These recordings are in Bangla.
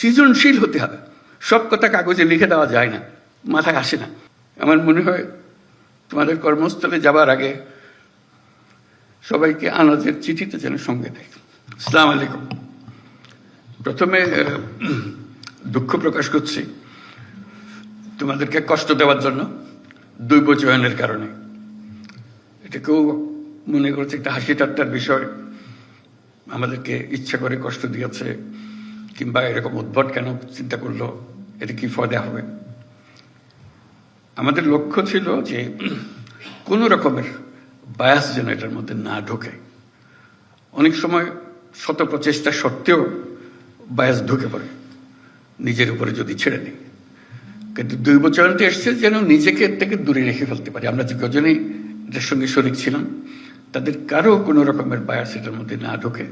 সৃজনশীল হতে হবে। সব কথা কাগজে লিখে দেওয়া যায় না, মাথায় আসে না। আমার মনে হয় তোমাদের কর্মস্থলে যাবার আগে সবাইকে আনাজের চিঠিতে যেন সঙ্গে দেয়। আসসালামু আলাইকুম। প্রথমে দুঃখ প্রকাশ করছি তোমাদেরকে কষ্ট দেওয়ার জন্য, দৈব চয়নের কারণে। এটা কেউ মনে করছে একটা হাসি ঠাট্টার বিষয়, আমাদেরকে ইচ্ছা করে কষ্ট দিয়েছে, কিংবা এরকম উদ্ভট কেন চিন্তা করলো, এটা কি ফয়দা হবে। আমাদের লক্ষ্য ছিল যে কোনো রকমের বায়াস যেন এটার মধ্যে না ঢোকে। অনেক সময় শত প্রচেষ্টা সত্ত্বেও বায়াস ঢুকে পড়ে নিজের উপরে যদি ছেড়ে নেই। কিন্তু দৈব চয়নটা এসছে যেন নিজেকে এর থেকে দূরে রেখে ফেলতে পারি। আমরা যে কজনেই এটার সঙ্গে শরিক ছিলাম, তাদের কারো কোনো রকমের বায়াস এটার মধ্যে না ঢোকে,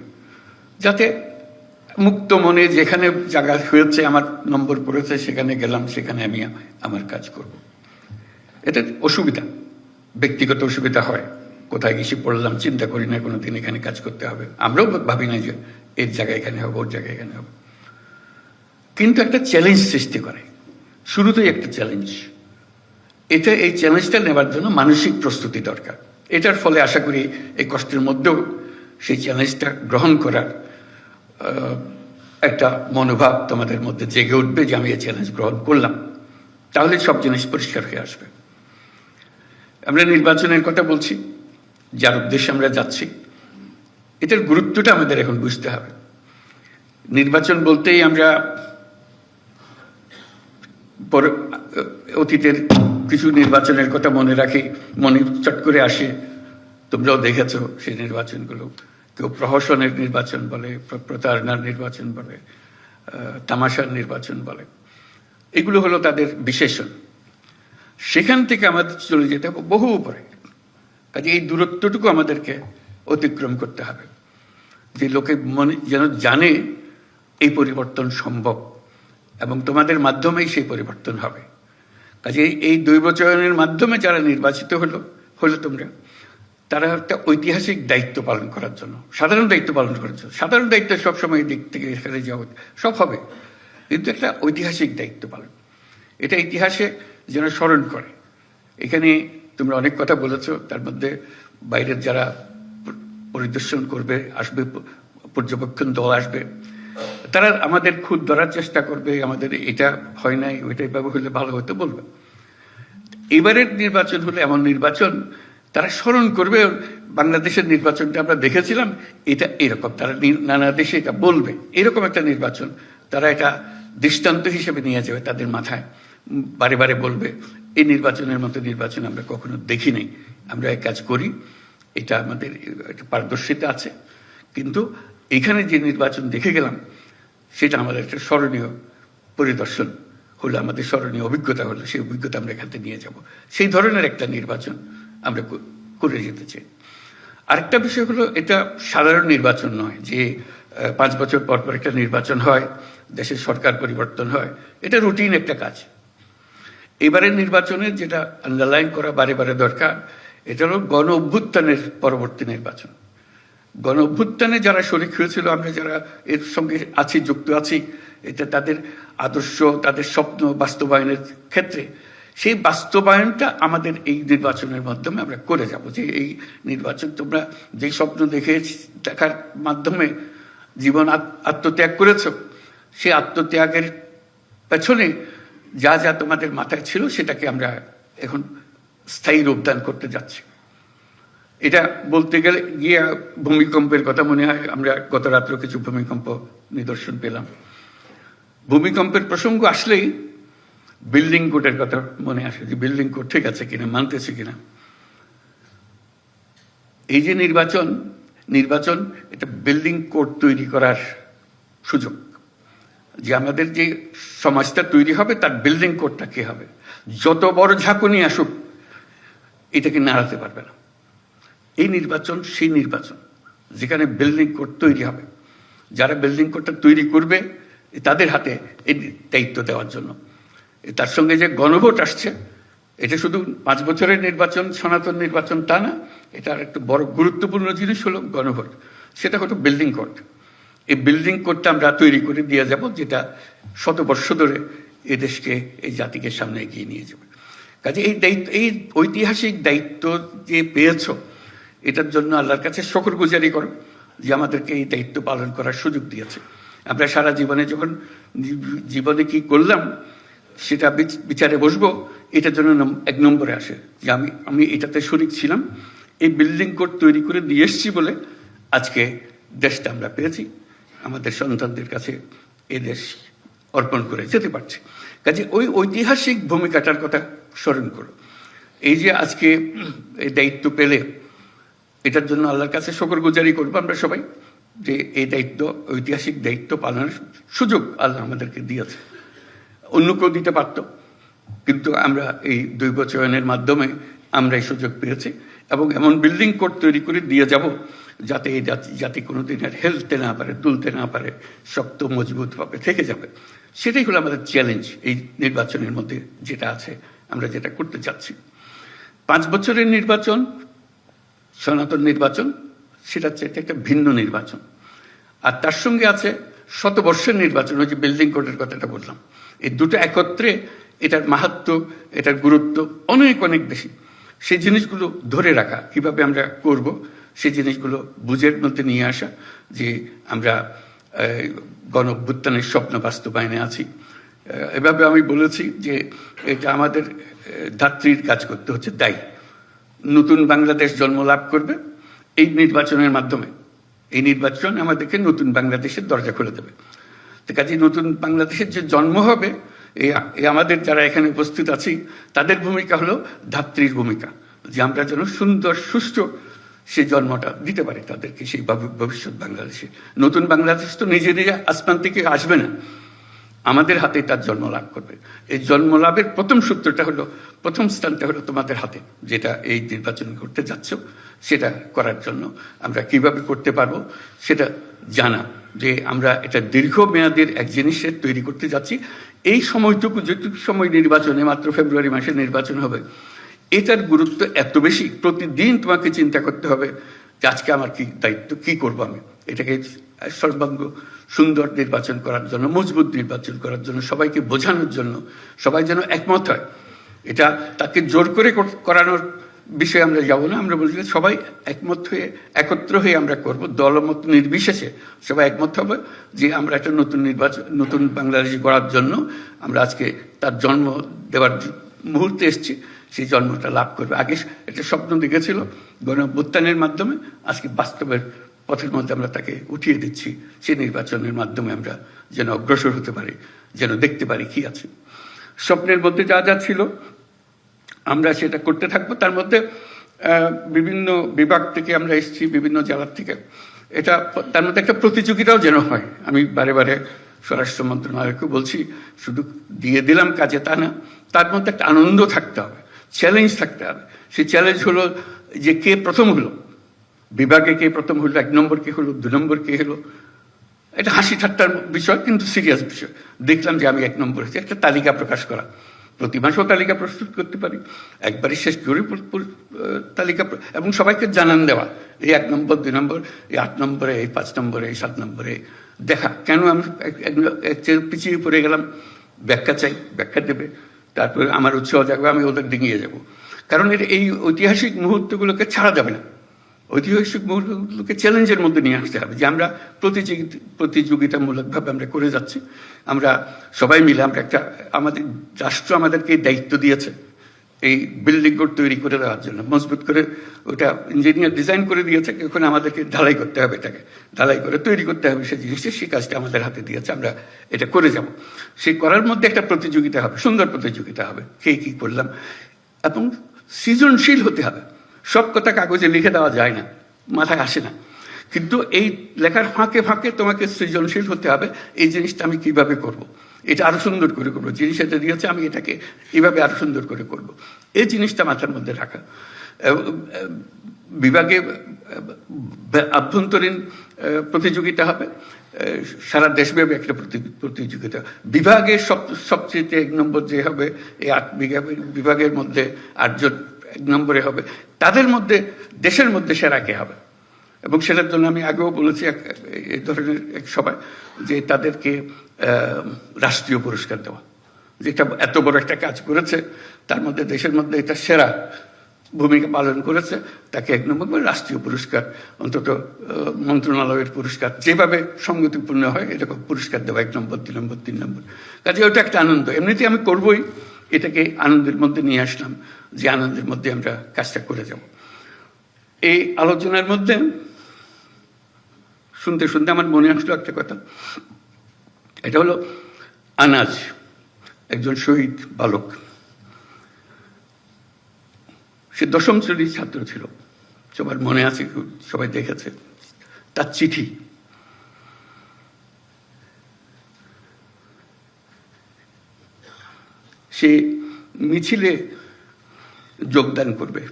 যাতে মুক্ত মনে যেখানে জায়গা হয়েছে, আমার নম্বর পড়েছে, সেখানে গেলাম, সেখানে আমি আমার কাজ করব। এটা অসুবিধা, ব্যক্তিগত অসুবিধা হয়। কোথায় গেছি পড়লাম, চিন্তা করি না কোনোদিন এখানে কাজ করতে হবে। আমরাও ভাবি না যে এর জায়গায় এখানে হবে, ওর জায়গায় এখানে হবে। কিন্তু একটা চ্যালেঞ্জ সৃষ্টি করে, শুরুতেই একটা চ্যালেঞ্জ। এই চ্যালেঞ্জটা নেবার জন্য মানসিক প্রস্তুতি দরকার। এটার ফলে আশা করি এই কষ্টের মধ্যেও সেই চ্যালেঞ্জটা গ্রহণ করার একটা মনোভাব তোমাদের মধ্যে জেগে উঠবে যে আমি এই চ্যালেঞ্জ গ্রহণ করলাম। তাহলে সব জিনিস পরিষ্কার হয়ে আসবে। আমরা নির্বাচনের কথা বলছি, যার উদ্দেশ্যে আমরা যাচ্ছি, এটার গুরুত্বটা আমাদের এখন বুঝতে হবে। নির্বাচন বলতেই আমরা অতীতের কিছু নির্বাচনের কথা মনে রাখি, মনে চট করে আসে। তোমরাও দেখেছো সেই নির্বাচনগুলো। কেউ প্রহসনের নির্বাচন বলে, প্রতারণার নির্বাচন বলে, তামাশার নির্বাচন বলে। এগুলো হলো তাদের বিশেষণ। সেখান থেকে আমাদের চলে যেতে হবে বহু উপরে। কাজে এই দূরত্বটুকু আমাদেরকে অতিক্রম করতে হবে, যে লোকে মনে যেন জানে এই পরিবর্তন সম্ভব এবং তোমাদের মাধ্যমেই সেই পরিবর্তন হবে। কাজে এই দৈব চয়নের মাধ্যমে যারা নির্বাচিত হলো তোমরা, তারা একটা ঐতিহাসিক দায়িত্ব পালন করার জন্য, সাধারণ দায়িত্ব পালন করার জন্য। সাধারণ দায়িত্ব সবসময় দিক থেকে এখানে যাওয়া সব হবে, কিন্তু একটা ঐতিহাসিক দায়িত্ব পালন, এটা ইতিহাসে যেন স্মরণ করে। এখানে তোমরা অনেক কথা বলেছো, তার মধ্যে বাইরের যারা পরিদর্শন করবে, আসবে, পর্যবেক্ষণ দল আসবে, তারা আমাদের খুদ ধরার চেষ্টা করবে, আমাদের এটা হয় নাই, ওইটাই ভাবে হলে ভালো হতো বলবে। এবারের নির্বাচন হলে এমন নির্বাচন, তারা স্মরণ করবে বাংলাদেশের নির্বাচনটা আমরা দেখেছিলাম, এটা এরকম। তারা নানা দেশে এটা বলবে, এরকম একটা নির্বাচন তারা এটা দৃষ্টান্ত হিসেবে নিয়ে যাবে তাদের মাথায়, বারে বারে বলবে এই নির্বাচনের মতো নির্বাচন আমরা কখনো দেখি নাই, আমরা এক কাজ করি, এটা আমাদের একটা পারদর্শিতা আছে, কিন্তু এখানে যে নির্বাচন দেখে গেলাম সেটা আমাদের একটা স্মরণীয় পরিদর্শন হলো, আমাদের স্মরণীয় অভিজ্ঞতা হলো, সেই অভিজ্ঞতা আমরা এখান থেকে নিয়ে যাব। সেই ধরনের একটা নির্বাচন আমরা করে যেতে চাই। আরেকটা বিষয় হলো, এটা সাধারণ নির্বাচন নয় যে 5 বছর পর পর একটা নির্বাচন হয়, দেশের সরকার পরিবর্তন হয়। এটা রুটিন একটা কাজ। এবারের নির্বাচনের যেটা আন্ডারলাইন করা বারে বারে দরকার, এটা হলো গণ অভ্যুত্থানের পরবর্তী নির্বাচন। গণ অভ্যুত্থানে যারা শরিক হয়েছিল, আমরা যারা এর সঙ্গে আছি, যুক্ত আছি, এটা তাদের আদর্শ, তাদের স্বপ্ন বাস্তবায়নের ক্ষেত্রে সেই বাস্তবায়নটা আমাদের এই নির্বাচনের মাধ্যমে আমরা করে যাব। যে এই নির্বাচন তোমরা যে স্বপ্ন দেখার মাধ্যমে জীবন আত্মত্যাগ করেছ, সেই আত্মত্যাগের পেছনে যা যা তোমাদের মাথায় ছিল, সেটাকে আমরা এখন স্থায়ী রূপদান করতে যাচ্ছি। এটা বলতে গেলে গিয়ে ভূমিকম্পের কথা মনে হয়। আমরা গত রাত্রে কিছু ভূমিকম্প নিদর্শন পেলাম। ভূমিকম্পের প্রসঙ্গ আসলেই বিল্ডিং কোডের কথা মনে আসে, যে বিল্ডিং কোড ঠিক আছে কিনা, মানতেছে কিনা। এই যে নির্বাচন এটা বিল্ডিং কোড তৈরি করার সুযোগ, যে আমাদের যে সমাজটা তৈরি হবে তার বিল্ডিং কোডটা কি হবে। যত বড় ঝাঁকুনি আসুক, এটাকে নাড়াতে পারবে না। এই নির্বাচন সেই নির্বাচন যেখানে বিল্ডিং কোড তৈরি হবে। যারা বিল্ডিং কোডটা তৈরি করবে, তাদের হাতে এই দায়িত্ব দেওয়ার জন্য। তার সঙ্গে যে গণভোট আসছে, এটা শুধু 5 বছরের নির্বাচন, সনাতন নির্বাচন তা না, এটার একটা বড় গুরুত্বপূর্ণ জিনিস হলো গণভোট। সেটা হলো বিল্ডিং কোড। এই বিল্ডিং কোডটা আমরা তৈরি করে দিয়ে যাব, যেটা শত বর্ষ ধরে এই দেশকে, এই জাতিকে সামনে এগিয়ে নিয়ে যাবে। কাজে এই দায়িত্ব, এই ঐতিহাসিক দায়িত্ব যে পেয়েছ, এটার জন্য আল্লাহর কাছে শুকরগুজারি করো যে আমাদেরকে এই দায়িত্ব পালন করার সুযোগ দিয়েছে। আমরা সারা জীবনে যখন জীবনে কি করলাম সেটা বিচারে বসবো, এটার জন্য 1 নম্বরে আসে যে আমি এটাতে শরিক ছিলাম, এই বিল্ডিং কোড তৈরি করে দিয়ে এসছি বলে আজকে দেশটা আমরা পেয়েছি, আমাদের সন্তানদের কাছে এ দেশ অর্পণ করে যেতে পারছি। কাজে ওই ঐতিহাসিক ভূমিকাটার কথা স্মরণ করো। এই যে আজকে এই দায়িত্ব পেলে, এটার জন্য আল্লাহর কাছে শুকরগুজারি করবো আমরা সবাই, যে এই দায়িত্ব, ঐতিহাসিক দায়িত্ব পালনের সুযোগ আল্লাহ আমাদেরকে দিয়েছে। অন্য কেউ দিতে পারত, কিন্তু আমরা এই দৈবচয়নের মাধ্যমে আমরা এই সুযোগ পেয়েছি এবং এমন বিল্ডিং কোড তৈরি করে দিয়ে যাব যাতে এই জাতি কোনোদিন আর হেলতে না পারে, তুলতে না পারে, শক্ত মজবুতভাবে থেকে যাবে। সেটাই হলো আমাদের চ্যালেঞ্জ এই নির্বাচনের মধ্যে যেটা আছে, আমরা যেটা করতে চাচ্ছি। 5 বছরের নির্বাচন, সনাতন নির্বাচন, সেটা হচ্ছে একটা ভিন্ন নির্বাচন। আর তার সঙ্গে আছে শতবর্ষের নির্বাচন, ওই যে বিল্ডিং কোডের কথাটা বললাম। এই দুটো একত্রে এটার মাহাত্ম্য, এটার গুরুত্ব অনেক অনেক বেশি। সেই জিনিসগুলো ধরে রাখা, কিভাবে আমরা করব, সেই জিনিসগুলো বুঝের মধ্যে নিয়ে আসা, যে আমরা গণ অভ্যুত্থানের স্বপ্ন বাস্তবায়নে আছি। এভাবে আমি বলেছি যে এটা আমাদের ধাত্রীর কাজ করতে হচ্ছে, দায়ী। নতুন বাংলাদেশ জন্ম লাভ করবে এই নির্বাচনের মাধ্যমে। এই নির্বাচন আমাদেরকে নতুন বাংলাদেশের দরজা খুলে দেবে। তো কাজে নতুন বাংলাদেশের যে জন্ম হবে, এই আমাদের যারা এখানে উপস্থিত আছি তাদের ভূমিকা হলো ধাত্রীর ভূমিকা, যে আমরা যেন সুন্দর সুষ্ঠু সেই জন্মটা দিতে পারি তাদেরকে, সেই ভবিষ্যৎ বাংলাদেশে। নতুন বাংলাদেশ তো নিজে নিজে আসমান থেকে আসবে না, আমাদের হাতে তার জন্ম লাভ করবে। এই জন্ম লাভের প্রথম সূত্রটা হলো, প্রথম স্থানটা হলো তোমাদের হাতে, যেটা এই নির্বাচন করতে যাচ্ছ। সেটা করার জন্য আমরা কিভাবে করতে পারবো সেটা জানা, যে আমরা এটা দীর্ঘমেয়াদের এক জিনিসের তৈরি করতে যাচ্ছি। এই সময়টুকু, যেটুকু সময় নির্বাচনে, মাত্র ফেব্রুয়ারি মাসে নির্বাচন হবে, এটার গুরুত্ব এত বেশি, প্রতিদিন তোমাকে চিন্তা করতে হবে যে আজকে আমার কি দায়িত্ব, কি করবো আমি এটাকে সর্বাঙ্গ সুন্দর নির্বাচন করার জন্য, মজবুত নির্বাচন করার জন্য, সবাইকে বোঝানোর জন্য, সবাই যেন একমত হয়। এটা তাকে জোর করে করানোর বিষয়ে আমরা যাব না। আমরা বলছি সবাই একমত হয়ে, একত্র হয়ে আমরা করব, দলমত নির্বিশেষে সবাই একমত হবে যে আমরা একটা নতুন নির্বাচন, নতুন বাংলাদেশ গড়ার জন্য আমরা আজকে তার জন্ম দেওয়ার মুহূর্তে এসেছি, সেই জন্মটা লাভ করবে। আগে একটা স্বপ্ন দেখেছিল গণ অভ্যুত্থানের মাধ্যমে, আজকে বাস্তবের পথের মধ্যে আমরা তাকে উঠিয়ে দিচ্ছি। সেই নির্বাচনের মাধ্যমে আমরা যেন অগ্রসর হতে পারি, যেন দেখতে পারি কি আছে। স্বপ্নের মধ্যে যা যা ছিল আমরা সেটা করতে থাকবো। তার মধ্যে বিভিন্ন বিভাগ থেকে আমরা এসেছি, বিভিন্ন জেলার থেকে। এটা তার মধ্যে একটা প্রতিযোগিতাও যেন হয়। আমি বারে বারে স্বরাষ্ট্র মন্ত্রণালয়কে বলছি, শুধু দিয়ে দিলাম কাজে তা না, তার মধ্যে একটা আনন্দ থাকতে হবে, চ্যালেঞ্জ থাকতে হবে। সেই চ্যালেঞ্জ হলো যে কে প্রথম হলো, বিভাগে কে প্রথম হলো, 1 নম্বর কে হলো, 2 নম্বর কে হলো। এটা হাসি ঠাট্টার বিষয়, কিন্তু সিরিয়াস বিষয়। দেখলাম যে আমি 1 নম্বর হয়েছি, একটা তালিকা প্রকাশ করা। প্রতি মাসেও তালিকা প্রস্তুত করতে পারি, একবারই শেষ করে তালিকা, এবং সবাইকে জানান দেওয়া, এই 1 নম্বর, 2 নম্বর, এই 8 নম্বরে, এই 5 নম্বরে, এই 7 নম্বরে। দেখা কেন আমি পিছিয়ে পড়ে গেলাম, ব্যাখ্যা চাই, ব্যাখ্যা দেবে। তারপরে আমার উৎসাহ জাগবে, আমি ওদের ডিঙিয়ে যাব। কারণ এই ঐতিহাসিক মুহূর্তগুলোকে ছাড়া যাবে না। ঐতিহাসিক মুহূর্তগুলোকে চ্যালেঞ্জের মধ্যে নিয়ে আসতে হবে, যে আমরা প্রতিযোগিতামূলকভাবে আমরা করে যাচ্ছি। আমরা সবাই মিলে, আমরা একটা, আমাদের রাষ্ট্র আমাদেরকে দায়িত্ব দিয়েছে এই বিল্ডিং কোড তৈরি করে দেওয়ার জন্য, মজবুত করে ওটা ইঞ্জিনিয়ার ডিজাইন করে দিয়েছে। এখন আমাদেরকে ঢালাই করতে হবে, এটাকে ঢালাই করে তৈরি করতে হবে সেই জিনিসটা। সেই কাজটা আমাদের হাতে দিয়েছে, আমরা এটা করে যাব। সেই করার মধ্যে একটা প্রতিযোগিতা হবে, সুন্দর প্রতিযোগিতা হবে, কে কি করলাম, এবং সৃজনশীল হতে হবে। সব কথা কাগজে লিখে দেওয়া যায় না, মাথায় আসে না। কিন্তু এই লেখার ফাঁকে ফাঁকে তোমাকে সৃজনশীল হতে হবে। এই জিনিসটা আমি কিভাবে করব, এটা আরো সুন্দর করে করবো, জিনিস এটা দিয়েছে আমি এটাকে এইভাবে আরো সুন্দর করে করব। এই জিনিসটা মাথার মধ্যে রাখা। বিভাগে আভ্যন্তরীণ প্রতিযোগিতা হবে, সারা দেশব্যাপী একটা প্রতিযোগিতা। বিভাগের সবচেয়ে 1 নম্বর যে হবে, এই 8 বিভাগের মধ্যে 8 জন 1 নম্বরে হবে, তাদের মধ্যে দেশের মধ্যে সেরা কে হবে এবং সেটার জন্য আমি আগেও বলেছি এই ধরনের এক সভায় যে তাদেরকে রাষ্ট্রীয় পুরস্কার দেওয়া, যেটা এত বড় একটা কাজ করেছে, তার মধ্যে দেশের মধ্যে এটা সেরা ভূমিকা পালন করেছে, তাকে 1 নম্বর রাষ্ট্রীয় পুরস্কার, অন্তত মন্ত্রণালয়ের পুরস্কার যেভাবে সংগতিপূর্ণ হয় এরকম পুরস্কার দেওয়া, 1 নম্বর 2 নম্বর 3 নম্বর। কাজে ওটা একটা আনন্দ, এমনিতে আমি করবই, এটাকে আনন্দের মধ্যে নিয়ে আসলাম, যে আনন্দের মধ্যে আমরা কাজটা করে যাব। এই আলোচনার মধ্যে শুনতে শুনতে আমার মনে আসলো একটা কথা, এটা হলো আনাজ, একজন শহীদ বালক, সে 10ম শ্রেণীর ছাত্র ছিল, সবার মনে আছে, সবাই দেখেছে তার চিঠি। সে মিছিলে যোগদান করবে,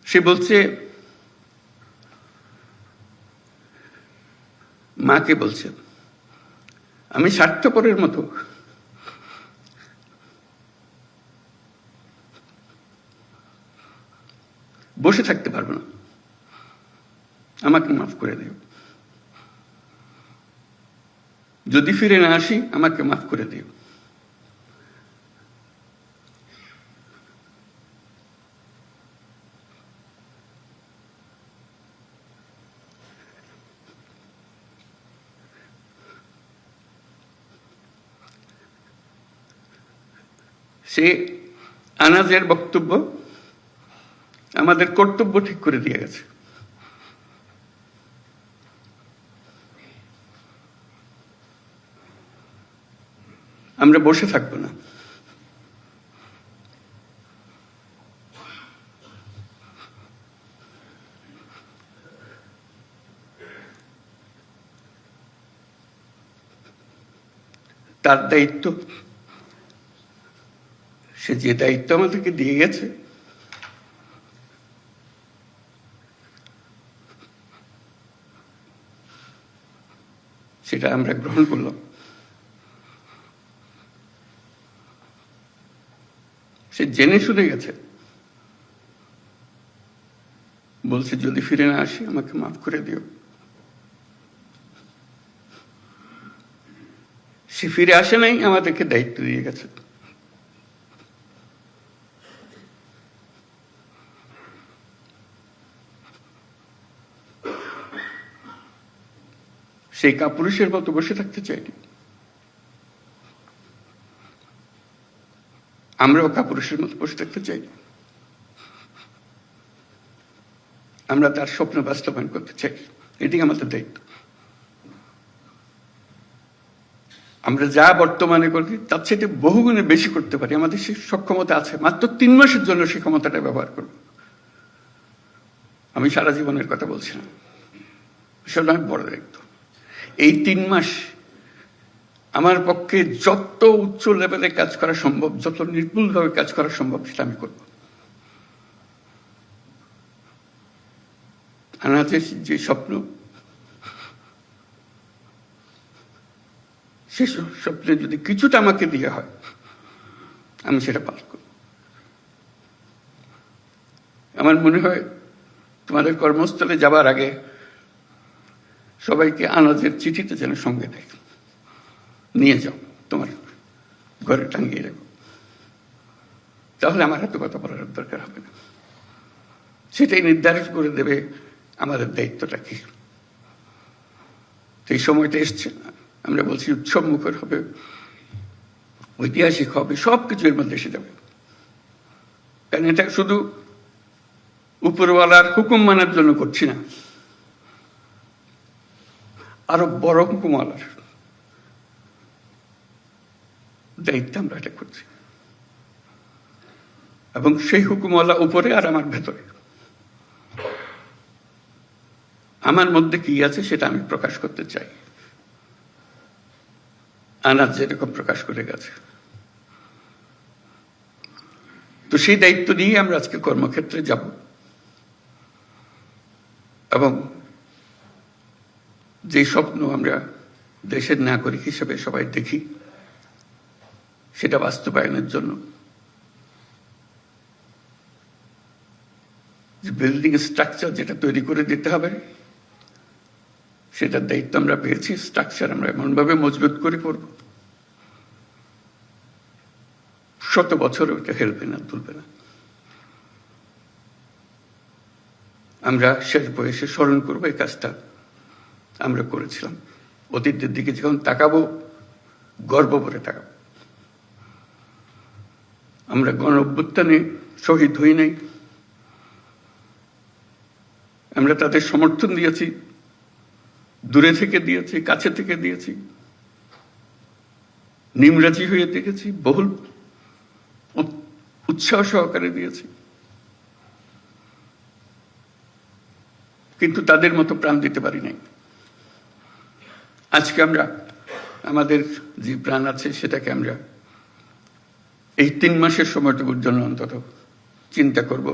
সে বলছে, মাকে বলছে, আমি স্বার্থপরের মতো বসে থাকতে পারবো না, আমাকে মাফ করে দিও, যদি ফিরে না আসি আমাকে মাফ করে দিও। সে আনাজের বক্তব্য আমাদের কর্তব্য ঠিক করে দিয়ে গেছে। আমরা বসে থাকবো না, তার দায়িত্ব, সে যে দায়িত্ব আমাদেরকে দিয়ে গেছে সেটা আমরা গ্রহণ করলাম। সে জেনে শুনে গেছে, বলছে যদি ফিরে না আসি আমাকে মাফ করে দিও। সে ফিরে আসে নাই, আমাদেরকে দায়িত্ব দিয়ে গেছে। সেই কাপুরুষের মতো বসে থাকতে চাইনি, আমরাও কাপুরুষের মতো বসে থাকতে চাইনি, আমরা তার স্বপ্ন বাস্তবায়ন করতে চাই, এটি আমাদের দায়িত্ব। আমরা যা বর্তমানে করি তার চেয়ে বহুগুণে বেশি করতে পারি, আমাদের সে সক্ষমতা আছে, মাত্র 3 মাসের জন্য সেই ক্ষমতাটা ব্যবহার করব। আমি সারা জীবনের কথা বলছি না, সেটা অনেক বড় দায়িত্ব। এই 3 মাস আমার পক্ষে যত উচ্চ লেভেলে কাজ করা সম্ভব, যত নির্ভুলভাবে কাজ করা সম্ভব সেটা আমি করব। আনাজের যে স্বপ্ন, সে স্বপ্নে যদি কিছুটা আমাকে দিয়ে হয় আমি সেটা পালন করব। আমার মনে হয় তোমাদের কর্মস্থলে যাবার আগে সবাইকে আনাজের চিঠিতে যেন সঙ্গে দেয়, নিয়ে যাও, তোমার ঘরে টাঙ্গিয়ে রাখো, তাহলে আমার এত কথা বলার দরকার হবে না। সেটাই নির্ধারিত করে দেবে আমাদের দায়িত্বটা কি। এই সময়টা এসছে, আমরা বলছি উৎসব মুখর হবে, ঐতিহাসিক হবে, সবকিছু এর মধ্যে এসে যাবে। কারণ এটা শুধু উপরওয়ালার হুকুম মানার জন্য করছি না, আরো বড় হুকুমওয়ালার দায়িত্ব আমরা এটা করছি। এবং সেই হুকুমওয়ালা উপরে আর আমার ভেতরে, আমার মধ্যে কি আছে সেটা আমি প্রকাশ করতে চাই। আনাজ যেরকম প্রকাশ করে গেছে, তো সেই দায়িত্ব নিয়ে আমরা আজকে কর্মক্ষেত্রে যাব এবং যে স্বপ্ন আমরা দেশের নাগরিক হিসেবে সবাই দেখি সেটা বাস্তবায়নের জন্য বিল্ডিং স্ট্রাকচার যেটা তৈরি করে দিতে হবে, সেটার দায়িত্ব আমরা পেয়েছি। স্ট্রাকচার আমরা এমনভাবে মজবুত করে করব, শত বছর ওটা হেলবে না, তুলবে না। আমরা শেষ বয়সে স্মরণ করবো এই কাজটা আমরা করেছিলাম। অতীতের দিকে যখন তাকাবো, গর্ব করে তাকাবো। আমরা গণ অভ্যুত্থানে শহীদ হই নাই, আমরা তাদের সমর্থন দিয়েছি, দূরে থেকে দিয়েছি, কাছে থেকে দিয়েছি, নিমরাজি হয়ে দেখেছি, বহুল উৎসাহ সহকারে দিয়েছি, কিন্তু তাদের মতো প্রাণ দিতে পারি নাই। আজকে আমরা আমাদের যে প্রাণ আছে সেটাকে আমরা এই 3 মাসের সময়টুকুর জন্য অন্তত চিন্তা করব।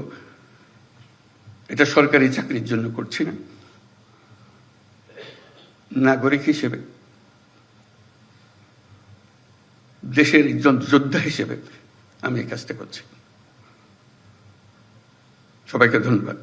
এটা সরকারি চাকরির জন্য করছি না, নাগরিক হিসেবে, দেশের একজন যোদ্ধা হিসেবে আমি এই কাজটা করছি। সবাইকে ধন্যবাদ।